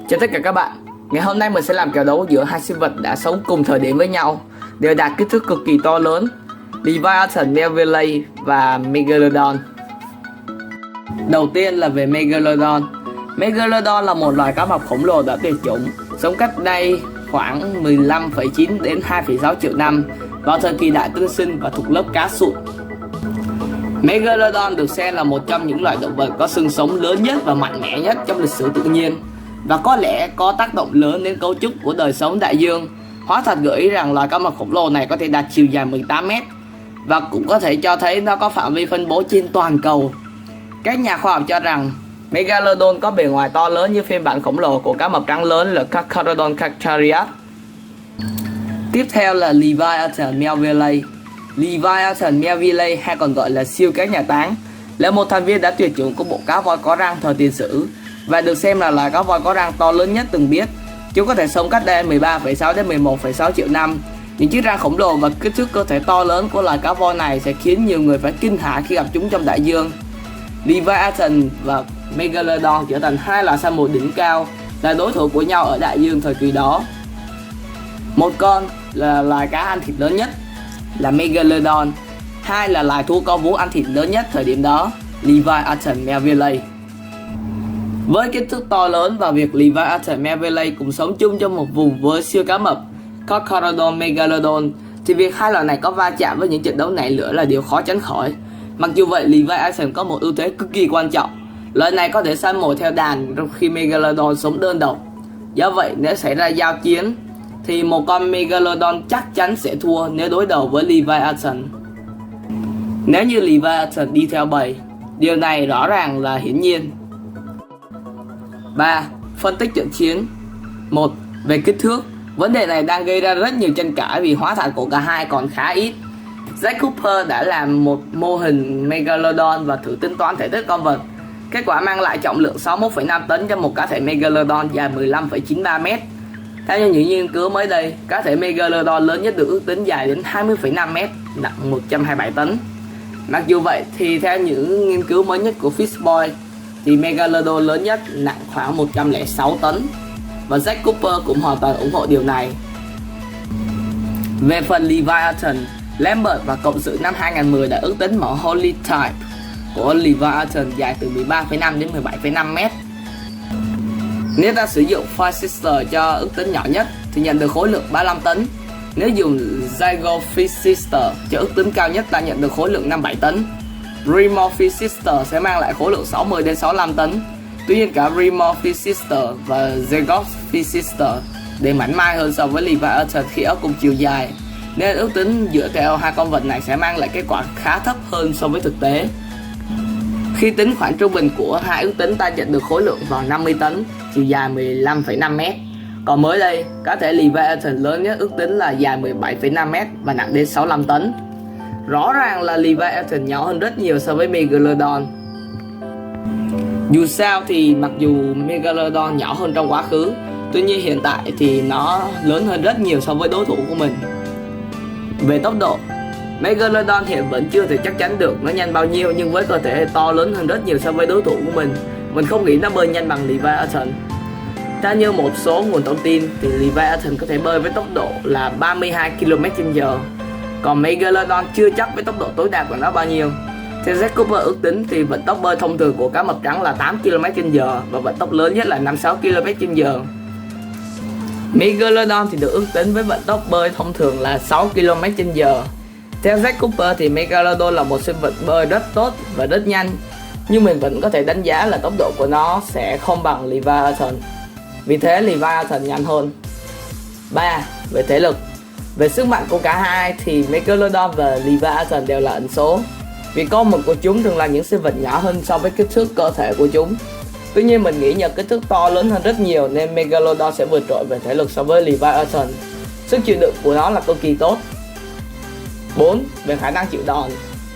Chào tất cả các bạn. Ngày hôm nay mình sẽ làm kèo đấu giữa hai sinh vật đã sống cùng thời điểm với nhau, đều đạt kích thước cực kỳ to lớn, Leviathan, Melvillei và Megalodon. Đầu tiên là về Megalodon. Megalodon là một loài cá mập khổng lồ đã tuyệt chủng, sống cách đây khoảng 15,9 đến 2,6 triệu năm vào thời kỳ đại tương sinh và thuộc lớp cá sụn. Megalodon được xem là một trong những loài động vật có xương sống lớn nhất và mạnh mẽ nhất trong lịch sử tự nhiên, và có lẽ có tác động lớn đến cấu trúc của đời sống đại dương. Hóa thạch gợi ý rằng loài cá mập khổng lồ này có thể đạt chiều dài 18 mét và cũng có thể cho thấy nó có phạm vi phân bố trên toàn cầu. Các nhà khoa học cho rằng Megalodon có bề ngoài to lớn như phiên bản khổng lồ của cá mập trắng lớn là Carcharodon carcharias. Tiếp theo là Leviathan Melvillei. Leviathan Melvillei hay còn gọi là siêu cá nhà táng là một thành viên đã tuyệt chủng của bộ cá voi có răng thời tiền sử và được xem là loài cá voi có răng to lớn nhất từng biết. Chúng có thể sống cách đây 13,6 đến 11,6 triệu năm. Những chiếc răng khổng lồ và kích thước cơ thể to lớn của loài cá voi này sẽ khiến nhiều người phải kinh hãi khi gặp chúng trong đại dương. Leviathan và Megalodon trở thành hai loài săn mồi đỉnh cao, là đối thủ của nhau ở đại dương thời kỳ đó. Một con là loài cá ăn thịt lớn nhất là Megalodon, hai là loài thú có vú ăn thịt lớn nhất thời điểm đó, Leviathan Melvillei. Với kích thước to lớn và việc Leviathan Melvillei cùng sống chung trong một vùng với siêu cá mập Carcharodon Megalodon, thì việc hai loài này có va chạm với những trận đấu nảy lửa là điều khó tránh khỏi. Mặc dù vậy, Leviathan có một ưu thế cực kỳ quan trọng. Loài này có thể săn mồi theo đàn, trong khi Megalodon sống đơn độc. Do vậy, nếu xảy ra giao chiến thì một con Megalodon chắc chắn sẽ thua nếu đối đầu với Leviathan. Nếu như Leviathan đi theo bầy, điều này rõ ràng là hiển nhiên. 3. Phân tích trận chiến. 1. Về kích thước. Vấn đề này đang gây ra rất nhiều tranh cãi vì hóa thạch của cả hai còn khá ít. Jack Cooper đã làm một mô hình Megalodon và thử tính toán thể tích con vật. Kết quả mang lại trọng lượng 61,5 tấn cho một cá thể Megalodon dài 15,93 m. Theo như những nghiên cứu mới đây, cá thể Megalodon lớn nhất được ước tính dài đến 20,5 m, nặng 127 tấn. Mặc dù vậy thì theo những nghiên cứu mới nhất của Fishboy thì Megalodon lớn nhất nặng khoảng 106 tấn, và Jack Cooper cũng hoàn toàn ủng hộ điều này. Về phần Leviathan, Lambert và cộng sự năm 2010 đã ước tính mẫu holotype của Leviathan dài từ 13,5 đến 17,5 m. Nếu ta sử dụng Physister cho ước tính nhỏ nhất thì nhận được khối lượng 35 tấn. Nếu dùng Zygo Physister cho ước tính cao nhất ta nhận được khối lượng 57 tấn. Remo Physister sẽ mang lại khối lượng 60 đến 65 tấn. Tuy nhiên cả Remo Physister và Zygo Physister đều mảnh mai hơn so với Leviathan khi ở cùng chiều dài, nên ước tính dựa theo hai con vật này sẽ mang lại kết quả khá thấp hơn so với thực tế. Khi tính khoảng trung bình của hai ước tính ta nhận được khối lượng vào 50 tấn, chiều dài 15,5 m. Còn mới đây, cá thể Leviathan lớn nhất ước tính là dài 17,5 m và nặng đến 65 tấn. Rõ ràng là Leviathan nhỏ hơn rất nhiều so với Megalodon. Dù sao thì mặc dù Megalodon nhỏ hơn trong quá khứ, tuy nhiên hiện tại thì nó lớn hơn rất nhiều so với đối thủ của mình. Về tốc độ, Megalodon hiện vẫn chưa thể chắc chắn được nó nhanh bao nhiêu, nhưng với cơ thể to lớn hơn rất nhiều so với đối thủ của mình không nghĩ nó bơi nhanh bằng Leviathan. Theo như một số nguồn thông tin thì Leviathan có thể bơi với tốc độ là 32 km/h, còn Megalodon chưa chắc với tốc độ tối đa của nó bao nhiêu. Theo Jack Cooper ước tính thì vận tốc bơi thông thường của cá mập trắng là 8 km/h và vận tốc lớn nhất là 56 km/h. Megalodon thì được ước tính với vận tốc bơi thông thường là 6 km/h. Theo Jack Cooper thì Megalodon là một sinh vật bơi rất tốt và rất nhanh, nhưng mình vẫn có thể đánh giá là tốc độ của nó sẽ không bằng Leviathan. Vì thế Leviathan nhanh hơn. 3. Về thể lực. Về sức mạnh của cả hai thì Megalodon và Leviathan đều là ẩn số. Vì con mực của chúng thường là những sinh vật nhỏ hơn so với kích thước cơ thể của chúng. Tuy nhiên mình nghĩ nhờ kích thước to lớn hơn rất nhiều nên Megalodon sẽ vượt trội về thể lực so với Leviathan. Sức chịu đựng của nó là cực kỳ tốt. 4. Về khả năng chịu đòn.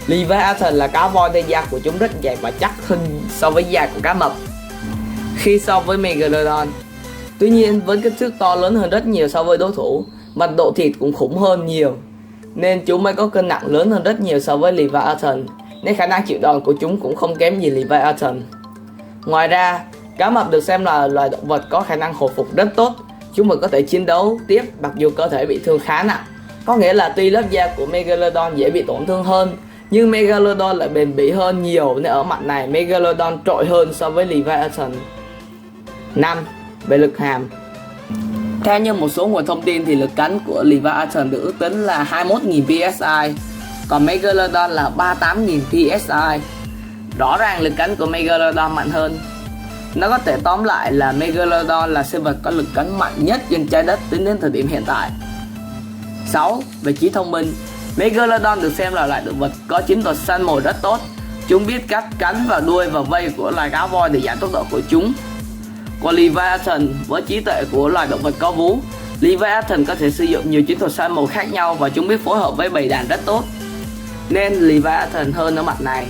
Leviathan là cá voi nên da của chúng rất dày và chắc hơn so với da của cá mập khi so với Megalodon. Tuy nhiên với kích thước to lớn hơn rất nhiều so với đối thủ, mật độ thịt cũng khủng hơn nhiều, nên chúng mới có cân nặng lớn hơn rất nhiều so với Leviathan, nên khả năng chịu đòn của chúng cũng không kém gì Leviathan. Ngoài ra, Cá mập được xem là loài động vật có khả năng hồi phục rất tốt. Chúng vẫn có thể chiến đấu tiếp mặc dù cơ thể bị thương khá nặng. Có nghĩa là tuy lớp da của Megalodon dễ bị tổn thương hơn, nhưng Megalodon lại bền bỉ hơn nhiều, nên ở mặt này Megalodon trội hơn so với Leviathan. 5. Về lực hàm. Theo như một số nguồn thông tin thì lực cắn của Leviathan được ước tính là 21.000 psi, còn Megalodon là 38.000 psi. Rõ ràng lực cắn của Megalodon mạnh hơn. Nó có thể tóm lại là Megalodon là sinh vật có lực cắn mạnh nhất trên trái đất tính đến thời điểm hiện tại. 6. Về trí thông minh. Megalodon được xem là loại động vật có chiến thuật săn mồi rất tốt. Chúng biết cách cắn vào đuôi và vây của loài cá voi để giảm tốc độ của chúng. Còn Leviathan với trí tuệ của loài động vật có vú, Leviathan có thể sử dụng nhiều chiến thuật săn mồi khác nhau và chúng biết phối hợp với bầy đàn rất tốt, nên Leviathan hơn ở mặt này.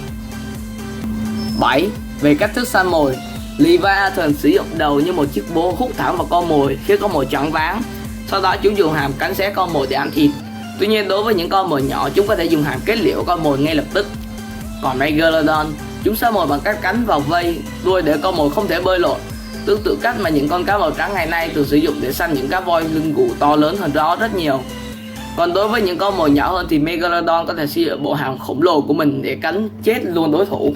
7. Về cách thức săn mồi. Leviathan sử dụng đầu như một chiếc búa hút thẳng vào con mồi khiến con mồi choáng váng. Sau đó chúng dùng hàm cắn xé con mồi để ăn thịt. Tuy nhiên đối với những con mồi nhỏ, chúng có thể dùng hàm kết liễu con mồi ngay lập tức. Còn Megalodon, chúng săn mồi bằng cách cắn vào vây đuôi để con mồi không thể bơi lội, tương tự cách mà những con cá màu trắng ngày nay thường sử dụng để săn những cá voi lưng gù to lớn hơn đó rất nhiều. Còn đối với những con mồi nhỏ hơn thì Megalodon có thể sử dụng bộ hàm khổng lồ của mình để cắn chết luôn đối thủ.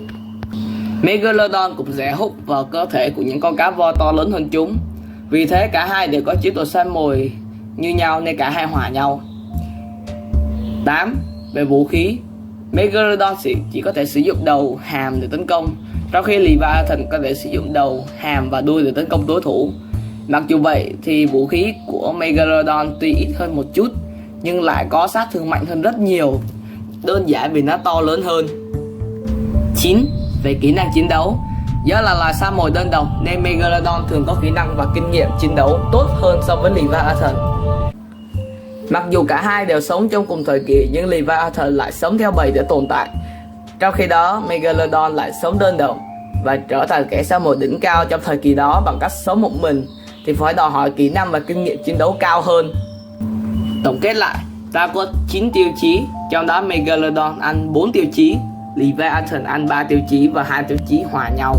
Megalodon cũng dễ hút vào cơ thể của những con cá voi to lớn hơn chúng. Vì thế cả hai đều có chiến thuật săn mồi như nhau nên cả hai hòa nhau. 8. Về vũ khí. Megalodon chỉ có thể sử dụng đầu, hàm để tấn công, trong khi Leviathan có thể sử dụng đầu, hàm và đuôi để tấn công đối thủ. Mặc dù vậy thì vũ khí của Megalodon tuy ít hơn một chút nhưng lại có sát thương mạnh hơn rất nhiều, đơn giản vì nó to lớn hơn. 9. Về kỹ năng chiến đấu. Do là loài săn mồi đơn độc nên Megalodon thường có kỹ năng và kinh nghiệm chiến đấu tốt hơn so với Leviathan. Mặc dù cả hai đều sống trong cùng thời kỳ nhưng Leviathan lại sống theo bầy để tồn tại, trong khi đó Megalodon lại sống đơn độc và trở thành kẻ săn mồi đỉnh cao trong thời kỳ đó bằng cách sống một mình, thì phải đòi hỏi kỹ năng và kinh nghiệm chiến đấu cao hơn. Tổng kết lại, ta có 9 tiêu chí, trong đó Megalodon ăn 4 tiêu chí, Leviathan ăn 3 tiêu chí và 2 tiêu chí hòa nhau.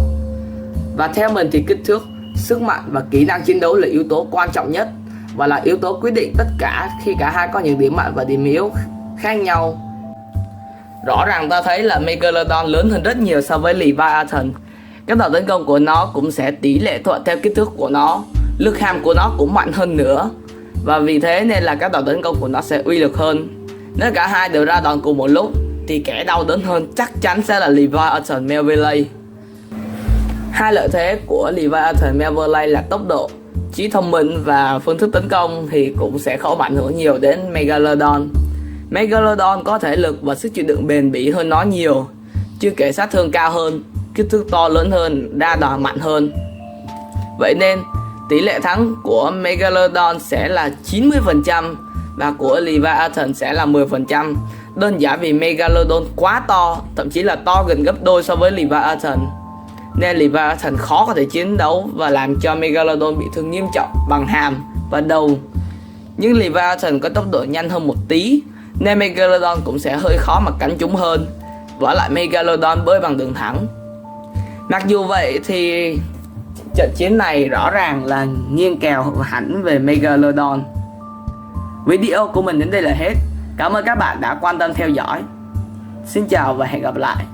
Và theo mình thì kích thước, sức mạnh và kỹ năng chiến đấu là yếu tố quan trọng nhất và là yếu tố quyết định tất cả, khi cả hai có những điểm mạnh và điểm yếu khác nhau. Rõ ràng ta thấy là Megalodon lớn hơn rất nhiều so với Leviathan. Các tàu tấn công của nó cũng sẽ tỷ lệ thuận theo kích thước của nó. Lực hàm của nó cũng mạnh hơn nữa, và vì thế nên là các tàu tấn công của nó sẽ uy lực hơn. Nếu cả hai đều ra đòn cùng một lúc thì kẻ đau đớn hơn chắc chắn sẽ là Leviathan Melvillei. Hai lợi thế của Leviathan Melvillei là tốc độ, trí thông minh và phương thức tấn công thì cũng sẽ không ảnh hưởng nhiều đến Megalodon. Megalodon có thể lực và sức chịu đựng bền bỉ hơn nó nhiều, chưa kể sát thương cao hơn, kích thước to lớn hơn, ra đòn mạnh hơn. Vậy nên tỷ lệ thắng của Megalodon sẽ là 90% và của Leviathan sẽ là 10%. Đơn giản vì Megalodon quá to, thậm chí là to gần gấp đôi so với Leviathan, nên Leviathan khó có thể chiến đấu và làm cho Megalodon bị thương nghiêm trọng bằng hàm và đầu. Nhưng Leviathan có tốc độ nhanh hơn một tí nên Megalodon cũng sẽ hơi khó mà cắn chúng hơn. Vả lại Megalodon bơi bằng đường thẳng. Mặc dù vậy thì trận chiến này rõ ràng là nghiêng kèo hẳn về Megalodon. Video của mình đến đây là hết. Cảm ơn các bạn đã quan tâm theo dõi. Xin chào và hẹn gặp lại.